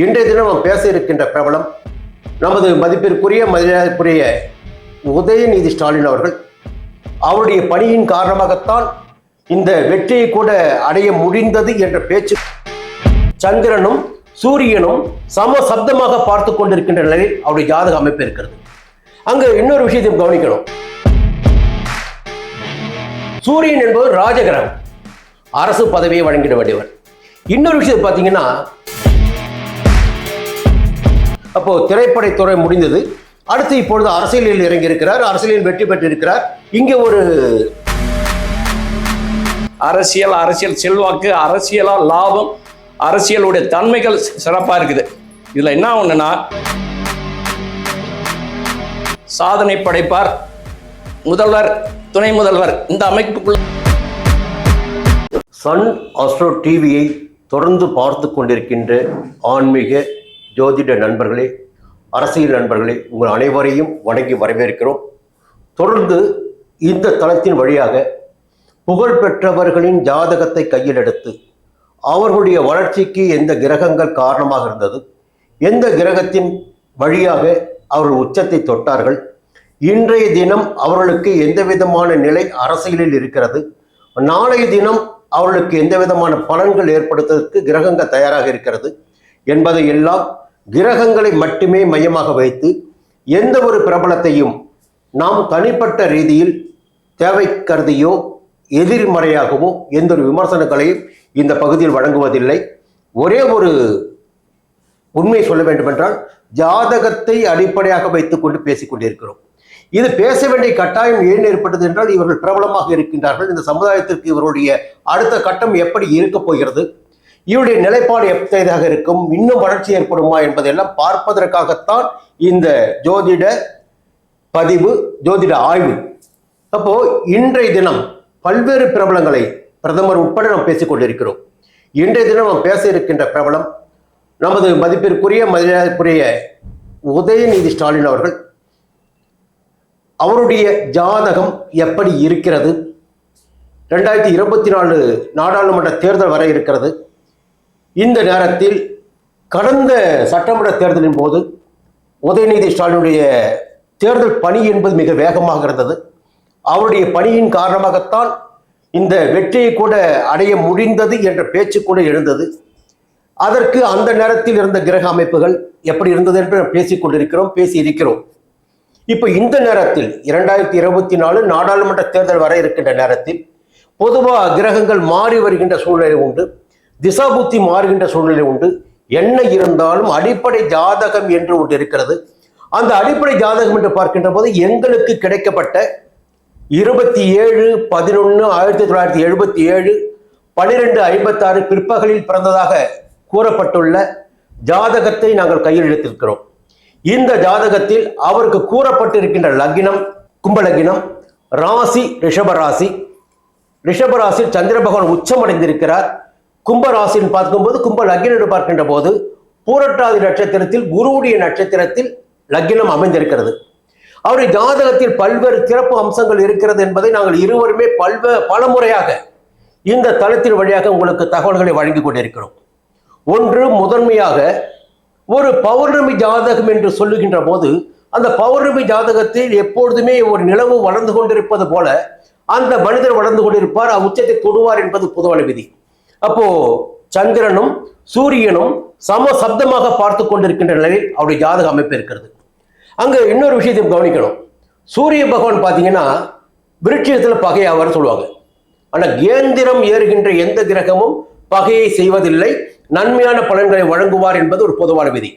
இன்றைய தினம் நாம் பேச இருக்கின்ற பிரபலம் நமது மதிப்பிற்குரிய மரியாதைக்குரிய உதயநிதி ஸ்டாலின் அவர்கள். அவருடைய பணியின் காரணமாகத்தான் இந்த வெற்றியை கூட அடைய முடிந்தது என்ற பேச்சு சந்திரனும் சூரியனும் சம சப்தமாக பார்த்து கொண்டிருக்கின்ற நிலையில் அவருடைய ஜாதக அமைப்பு இருக்கிறது. அங்கு இன்னொரு விஷயத்தையும் கவனிக்கணும். சூரியன் என்பது ராஜகிரகம், அரசு பதவியை வழங்கிட வேண்டியவர். இன்னொரு விஷயம் பார்த்தீங்கன்னா, அப்போ திரைப்படத்துறை முடிந்தது, அடுத்து இப்பொழுது அரசியலில் இறங்கி இருக்கிறார், அரசியலில் வெற்றி பெற்றிருக்கிறார். இங்கே ஒரு அரசியல் செல்வாக்கு, அரசியலால் லாபம், அரசியலுடைய தன்மைகள் சிறப்பாக இருக்குது. இதில் என்ன ஒன்றுனா, சாதனை படைப்பார், முதல்வர், துணை முதல்வர், இந்த அமைப்புக்குள்ள சன் அஸ்ட்ரோ டிவியை தொடர்ந்து பார்த்து கொண்டிருக்கின்ற ஆன்மீக ஜோதிட நண்பர்களே, அரசியல் நண்பர்களே, உங்கள் அனைவரையும் வணங்கி வரவேற்கிறோம். தொடர்ந்து இந்த தளத்தின் வழியாக புகழ்பெற்றவர்களின் ஜாதகத்தை கையில் எடுத்து அவர்களுடைய வளர்ச்சிக்கு எந்த கிரகங்கள் காரணமாக இருந்தது, எந்த கிரகத்தின் வழியாக அவர்கள் உச்சத்தை தொட்டார்கள், இன்றைய தினம் அவர்களுக்கு எந்த விதமான நிலை அரசியலில் இருக்கிறது, நாளைய தினம் அவர்களுக்கு எந்த விதமான பலன்கள் ஏற்படுத்துவதற்கு கிரகங்கள் தயாராக இருக்கிறது என்பதை எல்லாம் கிரகங்களை மட்டுமே மையமாக வைத்து எந்த ஒரு பிரபலத்தையும் நாம் தனிப்பட்ட ரீதியில் தேவை கருதியோ எதிர்மறையாகவோ எந்த ஒரு விமர்சனங்களையும் இந்த பகுதியில் வழங்குவதில்லை. ஒரே ஒரு உண்மை சொல்ல வேண்டுமென்றால், ஜாதகத்தை அடிப்படையாக வைத்துக் கொண்டு பேசிக் கொண்டிருக்கிறோம். இது பேச வேண்டிய கட்டாயம் ஏன் ஏற்பட்டது என்றால், இவர்கள் பிரபலமாக இருக்கின்றார்கள். இந்த சமுதாயத்திற்கு இவருடைய அடுத்த கட்டம் எப்படி இருக்க போகிறது, இவருடைய நிலைப்பாடு எப்படியாக இருக்கும், இன்னும் வளர்ச்சி ஏற்படுமா என்பதெல்லாம் பார்ப்பதற்காகத்தான் இந்த ஜோதிட பதிவு, ஜோதிட ஆய்வு. அப்போ இன்றைய தினம் பல்வேறு பிரபலங்களை, பிரதமர் உட்பட நாம் பேசிக் கொண்டிருக்கிறோம். இன்றைய தினம் நாம் பேச இருக்கின்ற பிரபலம் நமது மதிப்பிற்குரிய மரியாதைக்குரிய உதயநிதி ஸ்டாலின் அவர்கள். அவருடைய ஜாதகம் எப்படி இருக்கிறது, 2024 நாடாளுமன்ற தேர்தல் வர இருக்கிறது. இந்த நேரத்தில் கடந்த சட்டமன்ற தேர்தலின் போது உதயநிதி ஸ்டாலினுடைய தேர்தல் பணி என்பது மிக வேகமாக இருந்தது. அவருடைய பணியின் காரணமாகத்தான் இந்த வெற்றியை கூட அடைய முடிந்தது என்ற பேச்சு கூட எழுந்தது. அதற்கு அந்த நேரத்தில் இருந்த கிரக அமைப்புகள் எப்படி இருந்தது என்று பேசிக் கொண்டிருக்கிறோம், பேசி இருக்கிறோம். இப்போ இந்த நேரத்தில் 2024 நாடாளுமன்ற தேர்தல் வர இருக்கின்ற நேரத்தில் பொதுவாக கிரகங்கள் மாறி வருகின்ற சூழ்நிலை உண்டு, திசாபுத்தி மாறுகின்ற சூழ்நிலை உண்டு. என்ன இருந்தாலும் அடிப்படை ஜாதகம் என்று ஒன்று இருக்கிறது. அந்த அடிப்படை ஜாதகம் என்று பார்க்கின்ற போது எங்களுக்கு கிடைக்கப்பட்ட 27/11/1977 12:56 பிற்பகலில் பிறந்ததாக கூறப்பட்டுள்ள ஜாதகத்தை நாங்கள் கையில் எடுத்திருக்கிறோம். இந்த ஜாதகத்தில் அவருக்கு கூறப்பட்டிருக்கின்ற லக்னம் கும்ப லக்னம், ராசி ரிஷபராசி. ரிஷபராசி சந்திர பகவான் உச்சமடைந்திருக்கிறார். கும்பராசின்னு பார்க்கும்போது, கும்ப லக்னம் பார்க்கின்ற போது பூரட்டாதி நட்சத்திரத்தில் குருவுடைய நட்சத்திரத்தில் லக்னம் அமைந்திருக்கிறது. அவருடைய ஜாதகத்தில் பல்வேறு சிறப்பு அம்சங்கள் இருக்கிறது என்பதை நாங்கள் இருவருமே பல முறையாக இந்த தளத்தின் வழியாக உங்களுக்கு தகவல்களை வழங்கி கொண்டிருக்கிறோம். ஒன்று, முதன்மையாக ஒரு பௌர்ணமி ஜாதகம் என்று சொல்லுகின்ற போது, அந்த பௌர்ணமி ஜாதகத்தில் எப்பொழுதுமே ஒரு நிலவு வளர்ந்து கொண்டிருப்பது போல அந்த மனிதர் வளர்ந்து கொண்டிருப்பார், உச்சத்தை தொடுவார் என்பது பொதுவான விதி. அப்போ சந்திரனும் சூரியனும் சம சப்தமாக பார்த்து கொண்டிருக்கின்ற நிலையில் அவருடைய ஜாதக அமைப்பு இருக்கிறது. அங்க இன்னொரு விஷயத்தையும் கவனிக்கணும். சூரிய பகவான் பார்த்தீங்கன்னா விருட்சத்தில் பகையாவார் சொல்லுவாங்க. ஆனால் கேந்திரம் ஏறுகின்ற எந்த கிரகமும் பகையை செய்வதில்லை, நன்மையான பலன்களை வழங்குவார் என்பது ஒரு பொதுவான விதி.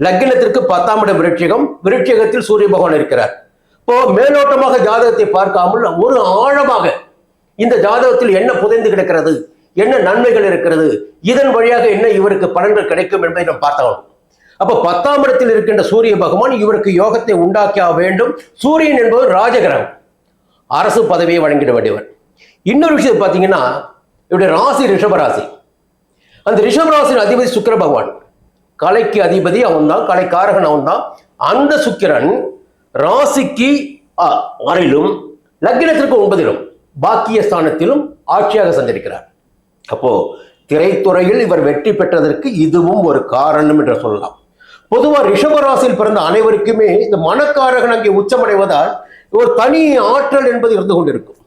லக்னத்திற்கு 10ஆம் இடம் விருட்சிகம், விருட்சிகத்தில் சூரிய பகவான் இருக்கிறார். இப்போ மேலோட்டமாக ஜாதகத்தை பார்க்காமல் ஒரு ஆழமாக இந்த ஜாதகத்தில் என்ன புதைந்து கிடக்கிறது, என்ன நன்மைகள் இருக்கிறது, இதன் வழியாக என்ன இவருக்கு பலன்கள் கிடைக்கும் என்பதை நாம் பார்த்தோம். அப்போ 10ஆம் இடத்தில் இருக்கின்ற சூரிய பகவான் இவருக்கு யோகத்தை உண்டாக்க வேண்டும். சூரியன் என்பது ராஜகிரகம், அரசு பதவியை வழங்கிட வேண்டியவர். இன்னொரு விஷயம் பார்த்தீங்கன்னா, இவருடைய ராசி ரிஷபராசி. அந்த ரிஷபராசியின் அதிபதி சுக்கிர பகவான், கலைக்கு அதிபதி அவன் தான், கலைக்காரகன் அவன் தான். அந்த சுக்கிரன் ராசிக்கு 6லும் லக்னத்திற்கு 9லும் பாக்கிய ஸ்தானத்திலும் ஆட்சியாக சஞ்சரிக்கிறார். அப்போ திரைத்துறையில் இவர் வெற்றி பெற்றதற்கு இதுவும் ஒரு காரணம் என்று சொல்லலாம். பொதுவாக ரிஷபராசியில் பிறந்த அனைவருக்குமே இந்த மனக்காரகன் அங்கே உச்சமடைவதால் ஒரு தனி ஆற்றல் என்பது இருந்து கொண்டிருக்கும்.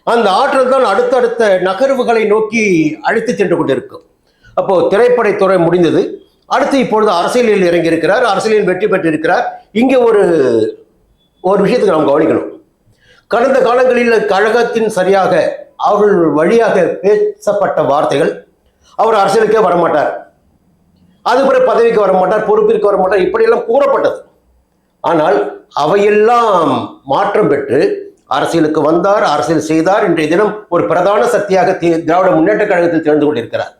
அந்த ஆற்றல் தான் அடுத்தடுத்த நகர்வுகளை நோக்கி அழைத்து சென்று கொண்டிருக்கும். அப்போ திரைப்படத்துறை முடிந்தது, அடுத்து இப்பொழுது அரசியலில் இறங்கியிருக்கிறார், அரசியலில் வெற்றி பெற்றிருக்கிறார். இங்கே ஒரு விஷயத்துக்கு நாம் கவனிக்கணும். கடந்த காலங்களில் கழகத்தின் சரியாக அவர்கள் வழியாக பேசப்பட்ட வார்த்தைகள், அவர் அரசியலுக்கே வரமாட்டார், அது பிறகு பதவிக்கு வரமாட்டார், பொறுப்பிற்கு வரமாட்டார், இப்படியெல்லாம் கூறப்பட்டது. ஆனால் அவையெல்லாம் மாற்றம் பெற்று அரசியலுக்கு வந்தார், அரசியல் செய்தார். இன்றைய தினம் ஒரு பிரதான சக்தியாக திராவிட முன்னேற்ற கழகத்தில் தெரிந்து கொண்டிருக்கிறார்.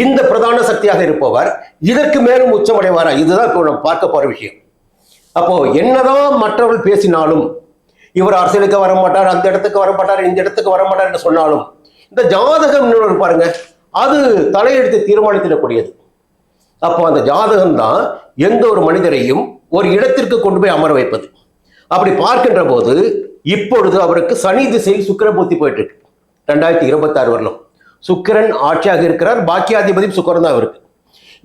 இந்த பிரதான சக்தியாக இருப்பவர் இதற்கு மேலும் உச்சமடைவாரா? இதுதான் இப்போ நம்ம பார்க்க போற விஷயம். அப்போ என்னதான் மற்றவர்கள் பேசினாலும், இவர் அரசியலுக்கு வரமாட்டார், அந்த இடத்துக்கு வரமாட்டார், இந்த இடத்துக்கு வரமாட்டார் என்று சொன்னாலும், இந்த ஜாதகம் பாருங்க, அது தலையெடுத்து தீர்மானித்திடக்கூடியது. அப்போ அந்த ஜாதகம் தான் எந்த ஒரு மனிதரையும் ஒரு இடத்திற்கு கொண்டு போய் அமர வைப்பது. அப்படி பார்க்கின்ற போது இப்பொழுது அவருக்கு சனி திசையில் சுக்கிரன் புத்தி போயிட்டு இருக்கு. 2026 வரலாம் சுக்கிரன் ஆட்சியாக இருக்கிறார், பாக்கியாதிபதி சுக்கிரன் தான் இருக்கு.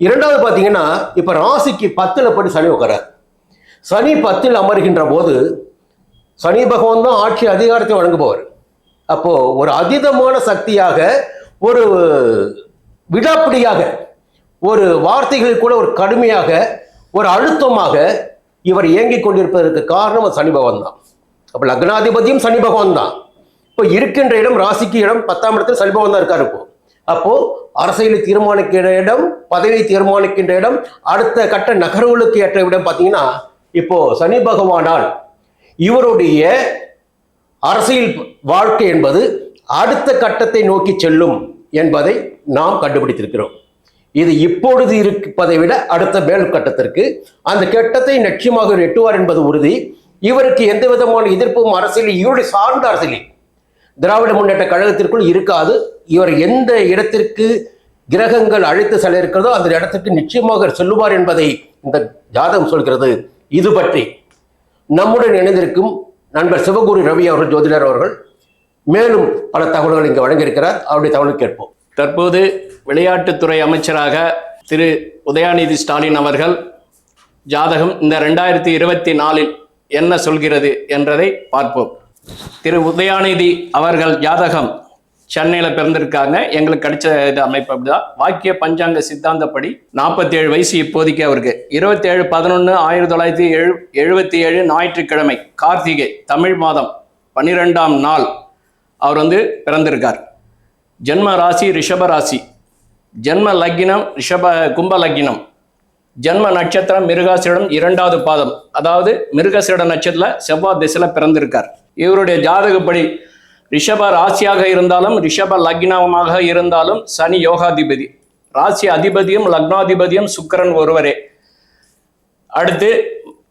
இரண்டாவது பார்த்தீங்கன்னா இப்ப ராசிக்கு 10ல் படி சனி உட்காரார். சனி 10ல் அமர்கின்ற போது சனி பகவான் தான் ஆட்சி அதிகாரத்தை வழங்குபவர். அப்போ ஒரு அதீதமான சக்தியாக, ஒரு விடாப்பிடியாக, ஒரு வார்த்தைகளில் கூட ஒரு கடுமையாக, ஒரு அழுத்தமாக இவர் இயங்கிக் கொண்டிருப்பதற்கு காரணம் சனி பகவான் தான். அப்ப லக்னாதிபதியும் சனி பகவான் தான். இப்போ இருக்கின்ற இடம், ராசிக்கு இடம் 10ஆம் இடத்துல சனி பகவான் தான் இருக்காரு. அப்போ அரசியலை தீர்மானிக்கின்ற இடம், பதவியை தீர்மானிக்கின்ற இடம், அடுத்த கட்ட நகர்வுகளுக்கு ஏற்ற இடம் பார்த்தீங்கன்னா இப்போ சனி பகவானால் இவருடைய அரசியல் வாழ்க்கை என்பது அடுத்த கட்டத்தை நோக்கி செல்லும் என்பதை நாம் கண்டுபிடித்திருக்கிறோம். இது இப்பொழுது இருப்பதை விட அடுத்த மேல் கட்டத்திற்கு அந்த கட்டத்தை நிச்சயமாக எட்டுவார் என்பது உறுதி. இவருக்கு எந்த விதமான எதிர்ப்பும் அரசியலில், இவருடைய சார்ந்த அரசியலில் திராவிட முன்னேற்ற கழகத்திற்குள் இருக்காது. இவர் எந்த இடத்திற்கு கிரகங்கள் அழைத்து செல்ல இருக்கிறதோ அந்த இடத்திற்கு நிச்சயமாக செல்லுவார் என்பதை இந்த ஜாதகம் சொல்கிறது. இது பற்றி நம்முடன் இணைந்திருக்கும் நண்பர் சிவகுரு ரவி அவர்கள், ஜோதிடர் அவர்கள், மேலும் பல தகவல்கள் இங்கு வழங்கியிருக்கிறார். அவருடைய தகவல் கேட்போம். தற்போது விளையாட்டுத்துறை அமைச்சராக திரு உதயாநிதி ஸ்டாலின் அவர்கள் ஜாதகம் இந்த 2024 என்ன சொல்கிறது என்றதை பார்ப்போம். திரு உதயாநிதி அவர்கள் ஜாதகம் சென்னையில் பிறந்திருக்காங்க. எங்களுக்கு கிடைச்ச இது அமைப்பு அப்படிதான். வாக்கிய பஞ்சாங்க சித்தாந்தப்படி 47 வயசு இப்போதைக்கு அவருக்கு. 27/11/1977 ஞாயிற்றுக்கிழமை கார்த்திகை தமிழ் மாதம் 12ஆம் நாள் அவர் பிறந்திருக்கார். ஜென்ம ராசி ரிஷப ராசி, ஜென்ம லக்னம் கும்ப லக்னம், ஜென்ம நட்சத்திரம் மிருகாசிரிடம் 2வது பாதம், அதாவது மிருகசிரிட நட்சத்திரத்தில் செவ்வாய் திசையில பிறந்திருக்கார். இவருடைய ஜாதகப்படி ரிஷப ராசியாக இருந்தாலும் ரிஷப லக்னமாக இருந்தாலும் சனி யோகாதிபதி, ராசி அதிபதியும் லக்னாதிபதியும் சுக்கிரன் ஒருவரே. அடுத்து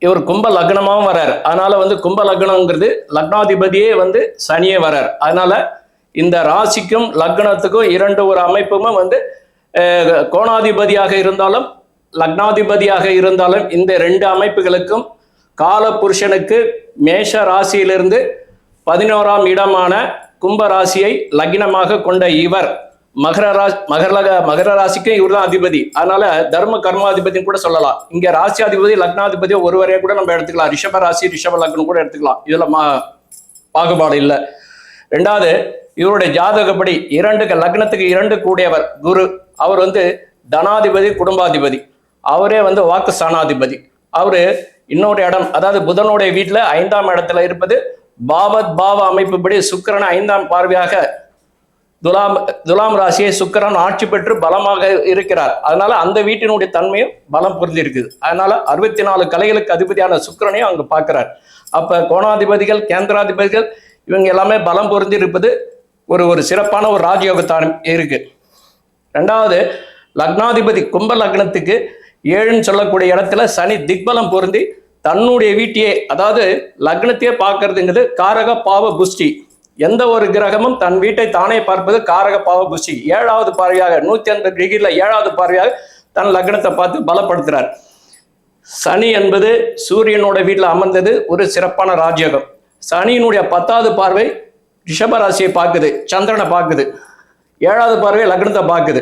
இவர் கும்ப லக்னமாகவும் வர்றார். அதனால கும்ப லக்னங்கிறது லக்னாதிபதியே சனியே வர்றார். அதனால இந்த ராசிக்கும் லக்னத்துக்கும் இரண்டு ஒரு அமைப்பும் கோணாதிபதியாக இருந்தாலும் லக்னாதிபதியாக இருந்தாலும் இந்த ரெண்டு அமைப்புகளுக்கும் கால புருஷனுக்கு மேஷ ராசியிலிருந்து 11ஆம் இடமான கும்ப ராசியை லக்னமாக கொண்ட இவர் மகர ராசிக்கும் இவர் தான் அதிபதி. அதனால தர்ம கர்மாதிபதினு கூட சொல்லலாம். இங்க ராசியாதிபதி லக்னாதிபதி ஒருவரே கூட நம்ம எடுத்துக்கலாம். ரிஷப ராசி ரிஷப லக்னம் கூட எடுத்துக்கலாம். இதுல பாகுபாடு இல்லை. ரெண்டாவது, இவருடைய ஜாதகப்படி லக்னத்துக்கு 2 கூடியவர் குரு. அவர் தனாதிபதி குடும்பாதிபதி. அவரே வாக்கு ஸ்தானாதிபதி. அவரு இன்னொரு இடம், அதாவது புதனுடைய வீட்டுல 5ஆம் இடத்துல இருப்பது பாவத் பாவ அமைப்புப்படி சுக்கிரன் 5ஆம் பார்வையாக துலாம் ராசியை சுக்கிரன் ஆட்சி பெற்று பலமாக இருக்கிறார். அதனால அந்த வீட்டினுடைய தன்மையும் பலம் பொருந்தி இருக்குது. அதனால 64 கலைகளுக்கு அதிபதியான சுக்கிரனையும் அங்க பார்க்கிறார். அப்ப கோணாதிபதிகள் கேந்திராதிபதிகள் இவங்க எல்லாமே பலம் பொருந்தி இருப்பது ஒரு சிறப்பான ஒரு ராஜயோகத்தான் இருக்கு. ரெண்டாவது, லக்னாதிபதி கும்ப லக்னத்துக்கு 7ன்னு சொல்லக்கூடிய இடத்துல சனி திக்பலம் பொருந்தி தன்னுடைய வீட்டையே, அதாவது லக்னத்தையே பார்க்கறதுங்கிறது காரக பாவ புஷ்டி. எந்த ஒரு கிரகமும் தன் வீட்டை தானே பார்ப்பது காரக பாவ புஷ்டி. 7வது பார்வையாக 180 டிகிரியில் 7வது பார்வையாக தன் லக்னத்தை பார்த்து பலப்படுத்துறார். சனி என்பது சூரியனோட வீட்டில் அமர்ந்தது ஒரு சிறப்பான ராஜயோகம். சனியினுடைய 10வது பார்வை ரிஷப ராசியை பார்க்குது, சந்திரனை பார்க்குது. 7வது பார்வை லக்னத்தை பார்க்குது.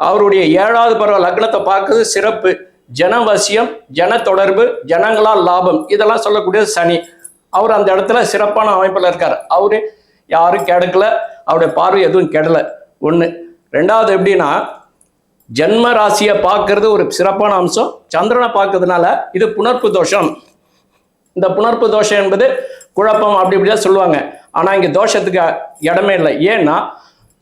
அவருடைய 7வது பருவ லக்னத்தை பார்க்கறது சிறப்பு. ஜனவசியம், ஜன தொடர்பு, ஜனங்களால் லாபம், இதெல்லாம் சொல்லக்கூடியது சனி. அவர் அந்த இடத்துல சிறப்பான அமைப்பில் இருக்கார். அவரு யாரும் கெடுக்கல, அவருடைய பார்வை எதுவும் கெடலை. ஒன்று. ரெண்டாவது எப்படின்னா, ஜன்ம ராசியை பார்க்கறது ஒரு சிறப்பான அம்சம். சந்திரனை பார்க்கறதுனால இது புணர்ப்பு தோஷம். இந்த புணர்ப்பு தோஷம் என்பது குழப்பம் அப்படி இப்படிதான் சொல்லுவாங்க. ஆனால் இங்கே தோஷத்துக்கு இடமே இல்லை. ஏன்னா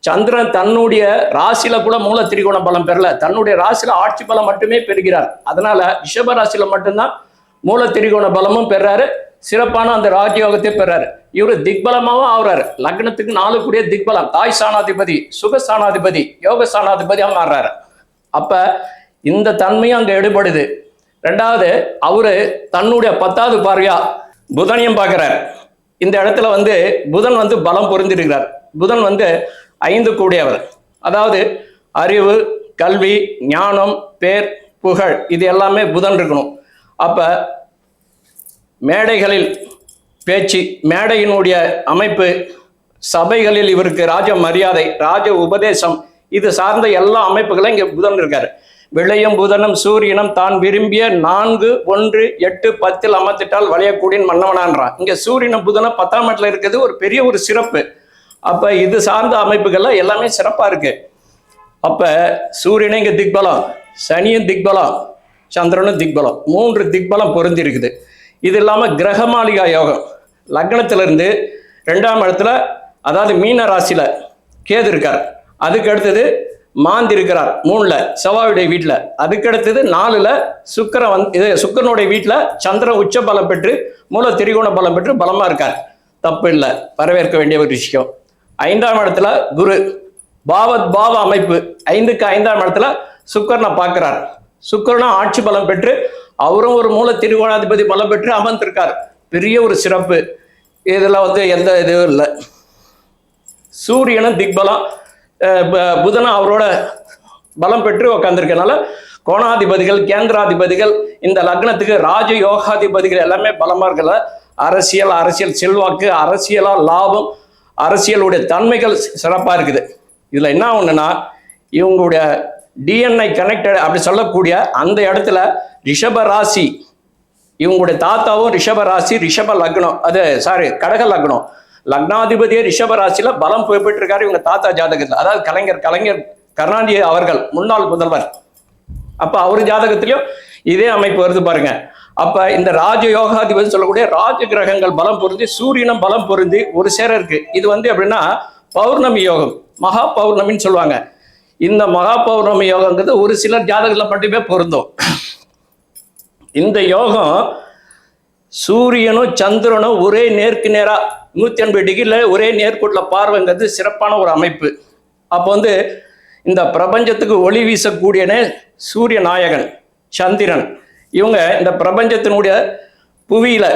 சந்திரன் தன்னுடைய ராசியில கூட மூல திரிகோண பலம் பெறல, தன்னுடைய ராசியில ஆட்சி பலம் மட்டுமே பெறுகிறார். அதனால ரிஷப ராசியில மட்டும்தான் மூல திரிகோண பலமும் பெறாரு, சிறப்பான அந்த ராஜயோகத்தை பெறாரு. இவரு திக்பலமாவும் ஆகுறாரு. லக்னத்துக்கு 4 கூடிய திக்பலம், தாய் சாணாதிபதி, சுக சாணாதிபதி, யோக சாணாதிபதியா மாறுறாரு. அப்ப இந்த தன்மையும் அங்க எடுபடுது. ரெண்டாவது, அவரு தன்னுடைய 10வது பார்வையா புதனையும் பார்க்கிறார். இந்த இடத்துல புதன் பலம் பொருந்திருக்கிறார். புதன் 5 கூடியவர். அதாவது அறிவு, கல்வி, ஞானம், பேர், புகழ், இது எல்லாமே புதன் இருக்கணும். அப்ப மேடைகளில் பேச்சு, மேடையினுடைய அமைப்பு, சபைகளில் இவருக்கு ராஜ மரியாதை, ராஜ உபதேசம், இது சார்ந்த எல்லா அமைப்புகளும் இங்க புதன் இருக்காரு. விளையும் புதனும் சூரியனும் தான் விரும்பிய 4, 1, 8, 10 அமர்த்திட்டால் வளையக்கூடிய மன்னவனான்றான். இங்க சூரியனும் புதனும் 10ஆம் இடத்துல இருக்கிறது ஒரு பெரிய ஒரு சிறப்பு. அப்ப இது சார்ந்த அமைப்புகள்ல எல்லாமே சிறப்பா இருக்கு. அப்ப சூரியனும் இங்க திக்பலம், சனியும் திக்பலம், சந்திரனும் திக்பலம், 3 திக்பலம் பொருந்தி இருக்குது. இது இல்லாம கிரகமாளிகா யோகம், லக்னத்திலிருந்து 2ஆம் இடத்துல, அதாவது மீன ராசியில கேது இருக்கார். அதுக்கு அடுத்தது மாந்தி இருக்கிறார் 3ல செவ்வாயுடைய வீட்டுல. அதுக்கு அடுத்தது 4ல சுக்கிரன் சுக்கிரனுடைய வீட்டுல சந்திரன் உச்ச பலம் பெற்று மூல திரிகோண பலம் பெற்று பலமா இருக்கார். தப்பு இல்லை, வரவேற்க வேண்டிய ஒரு விஷயம். 5ஆம் இடத்துல குரு பாவ அமைப்பு, 5க்கு 5ஆம் இடத்துல சுக்கிரனை பார்க்கிறார். சுக்கிரனும் ஆட்சி பலம் பெற்று அவரும் ஒரு மூல திரிகோணாதிபதி பலம் பெற்று அமர்ந்திருக்கார். பெரிய ஒரு சிறப்பு. இதுல எந்த இதுவும் இல்லை. சூரியனும் திக்பலம், புதனும் அவரோட பலம் பெற்று உட்கார்ந்துருக்கனால கோணாதிபதிகள், கேந்திராதிபதிகள், இந்த லக்னத்துக்கு ராஜ யோகாதிபதிகள் எல்லாமே பலமா இருக்கல. அரசியல் செல்வாக்கு, அரசியலால் லாபம், அரசியலுடைய தன்மைகள் சிறப்பா இருக்குது. இதுல என்ன ஒண்ணுன்னா, இவங்களுடைய டிஎன்ஐ கனெக்டட் அப்படி சொல்லக்கூடிய அந்த இடத்துல ரிஷப ராசி, இவங்களுடைய தாத்தாவும் ரிஷப ராசி, ரிஷப லக்னம், கடக லக்னம், லக்னாதிபதியே ரிஷப ராசியில பலம் பெற்றிருக்காரு இவங்க தாத்தா ஜாதகத்தில். அதாவது கலைஞர் கருணாநிதி அவர்கள் முன்னாள் முதல்வர். அப்ப அவர் ஜாதகத்திலையும் இதே அமைப்பு வருது பாருங்க. அப்ப இந்த ராஜ யோகாதிபதி சொல்லக்கூடிய ராஜ கிரகங்கள் பலம் பொருந்தி, சூரியனும் பலம் பொருந்தி ஒரு சேர இருக்கு. இது எப்படின்னா பௌர்ணமி யோகம், மகா பௌர்ணமின்னு சொல்லுவாங்க. இந்த மகா பௌர்ணமி யோகங்கிறது ஒரு சிலர் ஜாதகத்துல மட்டுமே பொருந்தும். இந்த யோகம் சூரியனும் சந்திரனும் ஒரே நேருக்கு நேரா 180 டிகிரில ஒரே நேர்கோட்டுல பார்வைங்கிறது சிறப்பான ஒரு அமைப்பு. அப்போ இந்த பிரபஞ்சத்துக்கு ஒளி வீசக்கூடியனே சூரிய நாயகன் சந்திரன். இவங்க இந்த பிரபஞ்சத்தினுடைய புவியில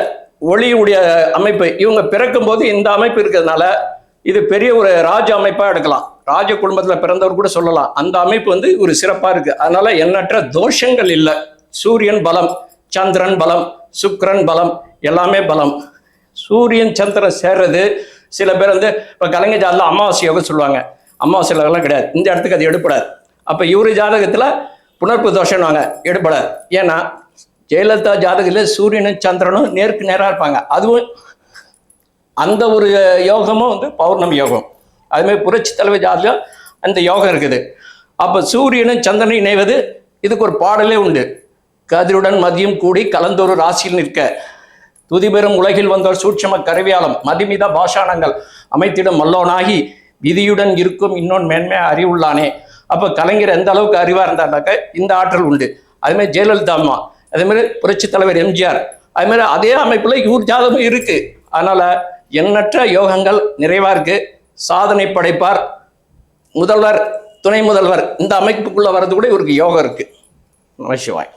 ஒளியுடைய அமைப்பு. இவங்க பிறக்கும் போது இந்த அமைப்பு இருக்கிறதுனால இது பெரிய ஒரு ராஜ அமைப்பா எடுக்கலாம். ராஜ குடும்பத்துல பிறந்தவர் கூட சொல்லலாம். அந்த அமைப்பு ஒரு சிறப்பா இருக்கு. அதனால எண்ணற்ற தோஷங்கள் இல்லை. சூரியன் பலம், சந்திரன் பலம், சுக்கிரன் பலம், எல்லாமே பலம். சூரியன் சந்திரன் சேர்றது சில பேர் இப்போ கலைஞர் ஜாதகத்தில் அமாவாசை யோகம் சொல்லுவாங்க. அமாவாசை யோகம்லாம் கிடையாது. இந்த இடத்துக்கு அது எடுப்படாது. அப்போ இவரு ஜாதகத்தில் புணர்ப்பு தோஷம்வாங்க, எடுப்படாது. ஏன்னா ஜெயலலிதா ஜாதகத்தில் சூரியனும் சந்திரனும் நேருக்கு நேராக இருப்பாங்க. அதுவும் அந்த ஒரு யோகமும் பௌர்ணமி யோகம். அதுமாதிரி புரட்சி தலைவர் ஜாதகம் அந்த யோகம் இருக்குது. அப்போ சூரியனும் சந்திரனும் இணைவது இதுக்கு ஒரு பாடலே உண்டு. கதிருடன் மதியம் கூடி கலந்தொரு ராசியில் நிற்க துதிபெறும் உலகில் வந்தோர் சூட்சம கருவியாலம் மதிமித பாஷாணங்கள் அமைத்திடும் மல்லோனாகி விதியுடன் இருக்கும் இன்னொன்று மேன்மையா அறிவுள்ளானே. அப்போ கலைஞர் எந்த அளவுக்கு அறிவா இருந்தாண்டாக்க இந்த ஆற்றல் உண்டு. அதுமாதிரி ஜெயலலிதா அம்மா, அதேமாதிரி புரட்சி தலைவர் எம்ஜிஆர், அதுமாதிரி அதே அமைப்புல இவர் ஜாதகம் இருக்கு. அதனால எண்ணற்ற யோகங்கள் நிறைவா இருக்கு. சாதனை படைப்பார், முதல்வர், துணை முதல்வர், இந்த அமைப்புக்குள்ள வர்றது கூட இவருக்கு யோகம் இருக்கு. நமசிவாய்.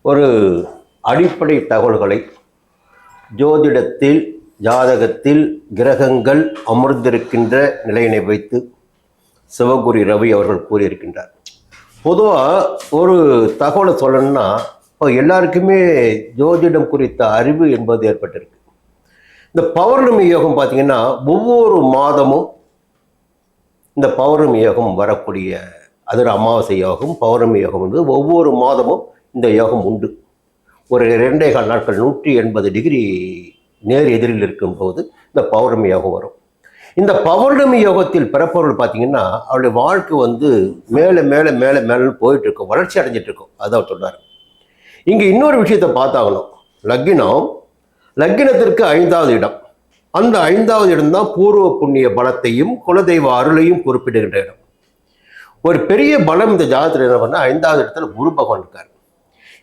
ஒரு அடிப்படை தகவல்களை ஜோதிடத்தில், ஜாதகத்தில் கிரகங்கள் அமர்ந்திருக்கின்ற நிலையினை வைத்து சிவகுரு ரவி அவர்கள் கூறியிருக்கின்றார். பொதுவாக ஒரு தகவலை சொல்லணும்னா இப்போ எல்லாருக்குமே ஜோதிடம் குறித்த அறிவு என்பது ஏற்பட்டிருக்கு. இந்த பௌர்ணமி யோகம் பார்த்தீங்கன்னா ஒவ்வொரு மாதமும் இந்த பௌர்ணமி யோகம் வரக்கூடிய அது ஒரு அமாவாசை யோகம், பௌர்ணமி யோகம் வந்து ஒவ்வொரு மாதமும் இந்த யோகம் உண்டு. ஒரு 2.25 நாட்கள் 180 டிகிரி நேர் எதிரில் இருக்கும்போது இந்த பௌர்ணமி யோகம் வரும். இந்த பௌர்ணமி யோகத்தில் பிறப்பவர்கள் பார்த்தீங்கன்னா அவருடைய வாழ்க்கை வந்து மேலே மேலே மேலே மேலே போயிட்டு இருக்கும், வளர்ச்சி அடைஞ்சிட்டு இருக்கும். அதான் சொல்றாரு. இங்கே இன்னொரு விஷயத்தை பார்த்தாகணும். லக்கினத்திற்கு 5வது இடம். அந்த 5வது இடம் தான் பூர்வ புண்ணிய பலத்தையும் குலதெய்வ அருளையும் குறிப்பிடுகின்ற இடம். ஒரு பெரிய பலம் இந்த ஜாதகத்தில் என்ன பண்ணால் 5வது இடத்துல குரு பகவான் இருக்கார்.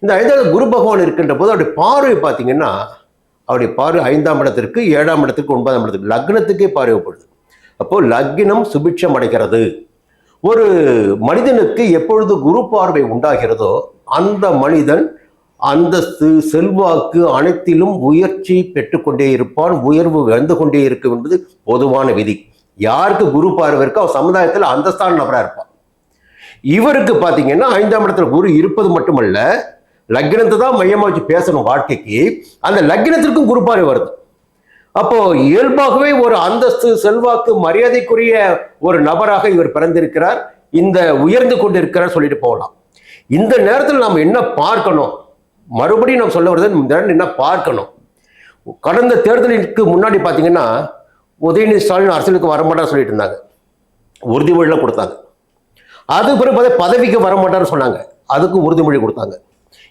இந்த 5வது குரு பகவான் இருக்கின்ற போது அவருடைய பார்வை பார்த்தீங்கன்னா அவருடைய பார்வை 5ஆம் இடத்திற்கு 7ஆம் இடத்திற்கு 9ஆம் இடத்திற்கு லக்னத்துக்கே பார்வைப்படுது. அப்போ லக்னம் சுபிட்சம் அடைகிறது. ஒரு மனிதனுக்கு எப்பொழுது குரு பார்வை உண்டாகிறதோ அந்த மனிதன் அந்தஸ்து செல்வாக்கு அனைத்திலும் உயர்ச்சி பெற்றுக்கொண்டே இருப்பான், உயர்வு வந்து கொண்டே இருக்கும் என்பது பொதுவான விதி. யாருக்கு குரு பார்வை இருக்கோ அவர் சமுதாயத்தில் அந்தஸ்தான நபராக இருப்பான். இவருக்கு பார்த்தீங்கன்னா 5ஆம் இடத்துல குரு இருப்பது மட்டுமல்ல, லக்னத்தை தான் மையமா வச்சு பேசணும் வாழ்க்கைக்கு, அந்த லக்னத்திற்கும் குரு பார்வை வருது. அப்போ இயல்பாகவே ஒரு அந்தஸ்து செல்வாக்கு மரியாதைக்குரிய ஒரு நபராக இவர் பிறந்திருக்கிறார், இந்த உயர்ந்து கொண்டிருக்கிறார் சொல்லிட்டு போகலாம். இந்த நேரத்தில் நாம் என்ன பார்க்கணும், மறுபடியும் நாம் சொல்ல வருது, இந்த என்ன பார்க்கணும். கடந்த தேர்தலுக்கு முன்னாடி பார்த்தீங்கன்னா உதயநிதி ஸ்டாலின் அரசியலுக்கு வரமாட்டார் சொல்லிட்டு இருந்தாங்க, உறுதிமொழிலாம் கொடுத்தாங்க. அது பிறகு பதவிக்கு வரமாட்டார்னு சொன்னாங்க, அதுக்கு உறுதிமொழி கொடுத்தாங்க.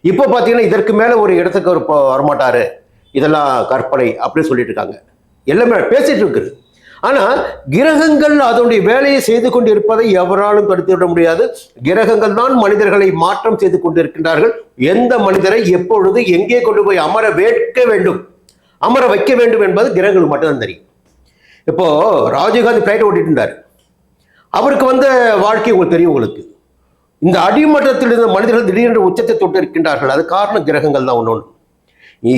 இப்போ பார்த்தீங்கன்னா இதற்கு மேலே ஒரு இடத்துக்கு அவர் வரமாட்டாரு, இதெல்லாம் கற்பனை அப்படின்னு சொல்லிட்டு இருக்காங்க. எல்லாமே பேசிட்டு இருக்குது. ஆனால் கிரகங்கள் அதனுடைய வேலையை செய்து கொண்டு இருப்பதை எவராலும் தடுத்து விட முடியாது. கிரகங்கள் தான் மனிதர்களை மாற்றம் செய்து கொண்டு இருக்கின்றார்கள். எந்த மனிதரை எப்பொழுது எங்கே கொண்டு போய் அமர வைக்க வேண்டும் என்பது கிரகங்களுக்கு மட்டும்தான் தெரியும். இப்போ ராஜீவ்காந்தி பிளைட் ஓட்டிட்டு இருந்தார், அவருக்கு வந்த வாழ்க்கை உங்களுக்கு தெரியும். உங்களுக்கு இந்த அடிமட்டத்தில் இருந்த மனிதர்கள் திடீரென்று உச்சத்தை தொட்டு இருக்கின்றார்கள், அது காரணம் கிரகங்கள் தான். ஒன்று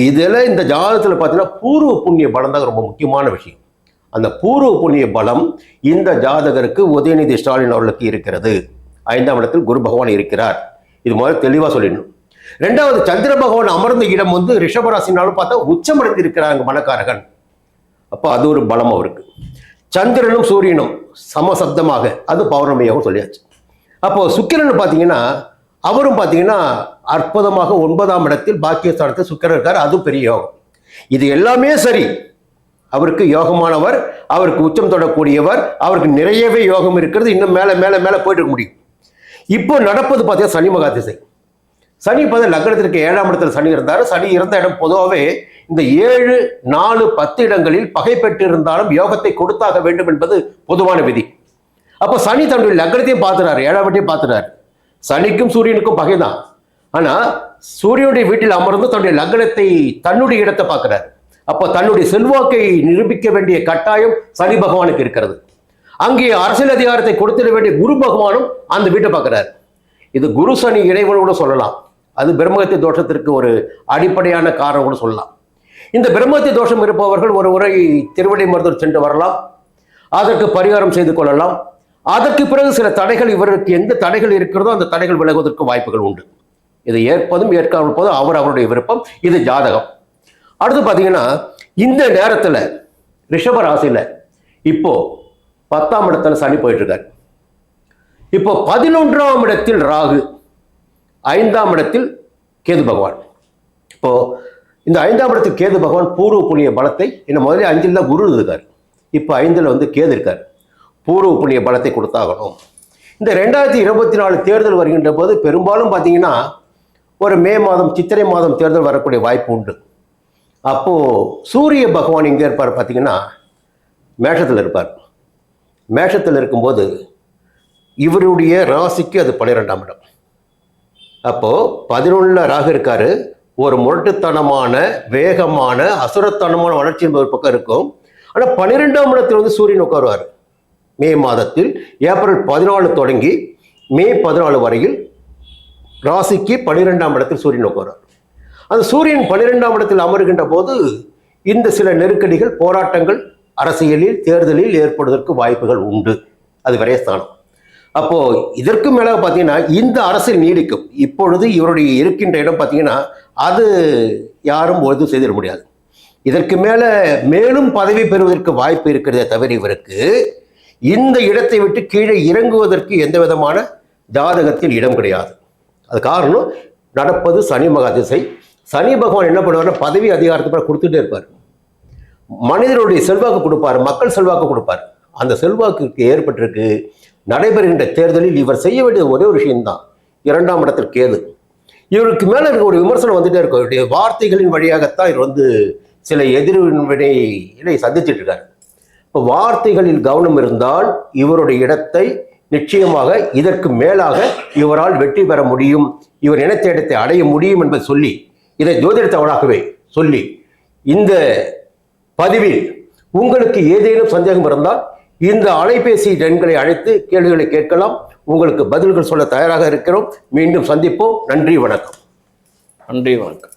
இதில் இந்த ஜாதகத்தில் பார்த்தீங்கன்னா பூர்வ புண்ணிய பலம் தான் ரொம்ப முக்கியமான விஷயம். அந்த பூர்வ புண்ணிய பலம் இந்த ஜாதகருக்கு உதயநிதி ஸ்டாலின் அவர்களுக்கு இருக்கிறது. 5ஆம் இடத்தில் குரு பகவான் இருக்கிறார். இது முதல்ல தெளிவாக சொல்லிடணும். 2வது சந்திர பகவான் அமர்ந்த இடம் வந்து ரிஷபராசினாலும் பார்த்தா உச்சமடைந்து இருக்கிறாங்க மனக்காரகன். அப்போ அது ஒரு பலம் அவருக்கு. சந்திரனும் சூரியனும் சமசப்தமாக, அது பௌர்ணமியாகவும் சொல்லியாச்சு. அப்போ சுக்கிரன் பார்த்தீங்கன்னா அவரும் பார்த்தீங்கன்னா அற்புதமாக 9ஆம் இடத்தில் பாக்கியஸ்தானத்தில் சுக்கிரன் இருக்கார், அதுவும் பெரிய யோகம். இது எல்லாமே சரி, அவருக்கு யோகமானவர், அவருக்கு உச்சம் தொடக்கூடியவர், அவருக்கு நிறையவே யோகம் இருக்கிறது, இன்னும் மேலே மேலே மேலே போயிட்டு இருக்க முடியும். இப்போ நடப்பது பார்த்தீங்கன்னா சனி மகா திசை. சனி பார்த்தா லக்னத்திற்கு 7ஆம் இடத்துல சனி இருந்தார். சனி இருந்த இடம் பொதுவாகவே இந்த 7, 4, 10 இடங்களில் பகை பெற்று இருந்தாலும் யோகத்தை கொடுத்தாக வேண்டும் என்பது பொதுவான விதி. அப்போ சனி தன்னுடைய லக்னத்தையும் பார்த்துறாரு, 7ஆம் வீட்டையும் பார்த்துறாரு. சனிக்கும் சூரியனுக்கும் பகைதான். ஆனால் சூரியனுடைய வீட்டில் அமர்ந்து தன்னுடைய லக்னத்தை தன்னுடைய இடத்தை பார்க்கிறார். அப்போ தன்னுடைய செல்வாக்கை நிரூபிக்க வேண்டிய கட்டாயம் சனி பகவானுக்கு இருக்கிறது. அங்கே அரசியல் அதிகாரத்தை கொடுத்திட வேண்டிய குரு பகவானும் அந்த வீட்டை பார்க்கிறார். இது குரு சனி இணைவன் கூட சொல்லலாம். அது பிரம்மகத்தி தோஷத்திற்கு ஒரு அடிப்படையான காரணம் கூட சொல்லலாம். இந்த பிரம்மகத்தி தோஷம் இருப்பவர்கள் ஒரு முறை திருவடி மருத்துவர் சென்று வரலாம், அதற்கு பரிகாரம் செய்து கொள்ளலாம். அதற்கு பிறகு சில தடைகள், இவருக்கு எந்த தடைகள் இருக்கிறதோ அந்த தடைகள் விலகுவதற்கு வாய்ப்புகள் உண்டு. இதை ஏற்பதும் ஏற்காமல் போதும் அவருடைய விருப்பம். இது ஜாதகம். அடுத்து பார்த்தீங்கன்னா இந்த நேரத்தில் ரிஷப ராசியில் இப்போ 10ஆம் இடத்துல சனி போயிட்டு இருக்காரு. இப்போ 11ஆம் இடத்தில் ராகு, 5ஆம் இடத்தில் கேது பகவான். இப்போ இந்த 5ஆம் இடத்தில் கேது பகவான் பூர்வ புண்ணிய பலத்தை, இன்னும் முதல்ல 5ல் தான் குரு இருக்கார், இப்போ 5ல் வந்து கேது இருக்கார். பூர்வ புண்ணிய பலத்தை கொடுத்தாகணும். இந்த 2024 தேர்தல் வருகின்ற போது பெரும்பாலும் பார்த்தீங்கன்னா ஒரு மே மாதம், சித்திரை மாதம் தேர்தல் வரக்கூடிய வாய்ப்பு உண்டு. அப்போது சூரிய பகவான் எங்கே இருப்பார் பார்த்தீங்கன்னா மேஷத்தில் இருப்பார். மேஷத்தில் இருக்கும்போது இவருடைய ராசிக்கு அது 12ஆம் இடம். அப்போது 11ல் ராகு இருக்காரு. ஒரு முரட்டுத்தனமான, வேகமான, அசுரத்தனமான வளர்ச்சி என்பது ஒரு பக்கம் இருக்கும். ஆனால் 12ஆம் இடத்தில் வந்து சூரியன் உட்காருவார். மே மாதத்தில் ஏப்ரல் 14 தொடங்கி மே 14 வரையில் ராசிக்கு 12ஆம் இடத்தில் சூரியன் உட்காருவார். அந்த சூரியன் 12ஆம் இடத்தில் அமருகின்ற போது இந்த சில நெருக்கடிகள், போராட்டங்கள் அரசியலில், தேர்தலில் ஏற்படுவதற்கு வாய்ப்புகள் உண்டு. அது விரயஸ்தானம். அப்போ இதற்கு மேலே பார்த்தீங்கன்னா இந்த அரசியல் நீடிக்கும். இப்பொழுது இவருடைய இருக்கின்ற இடம் பார்த்தீங்கன்னா அது யாரும் ஒழுங்கு செய்திட முடியாது. இதற்கு மேலே மேலும் பதவி பெறுவதற்கு வாய்ப்பு இருக்கிறதே தவிர இவருக்கு இந்த இடத்தை விட்டு கீழே இறங்குவதற்கு எந்த விதமான ஜாதகத்தில் இடம் கிடையாது. அது காரணம், நடப்பது சனி மகா திசை. சனி பகவான் என்ன பண்ணுவார்னா பதவி அதிகாரத்தை கொடுத்துட்டே இருப்பார். மனிதனுடைய செல்வாக்கு கொடுப்பார், மக்கள் செல்வாக்கு கொடுப்பார். அந்த செல்வாக்கு ஏற்பட்டிருக்கு. நடைபெறுகின்ற தேர்தலில் இவர் செய்ய வேண்டிய ஒரே ஒரு விஷயம்தான், 2ஆம் இடத்தில் கேது. இவருக்கு மேல இருக்க ஒரு விமர்சனம் வந்துட்டே இருக்கும். இவருடைய வார்த்தைகளின் வழியாகத்தான் இவர் சில எதிர்வினை சந்திச்சுட்டு இருக்காரு. இப்போ வார்த்தைகளில் கவனம் இருந்தால் இவருடைய இடத்தை நிச்சயமாக இதற்கு மேலாக இவரால் வெற்றி பெற முடியும், இவர் நினைத்த இடத்தை அடைய முடியும் என்பதை சொல்லி, இதை ஜோதிடத்தவனாகவே சொல்லி, இந்த பதிவில் உங்களுக்கு ஏதேனும் சந்தேகம் இருந்தால் இந்த அலைபேசி எண்களை அழைத்து கேள்விகளை கேட்கலாம். உங்களுக்கு பதில்கள் சொல்ல தயாராக இருக்கிறோம். மீண்டும் சந்திப்போம். நன்றி, வணக்கம். நன்றி, வணக்கம்.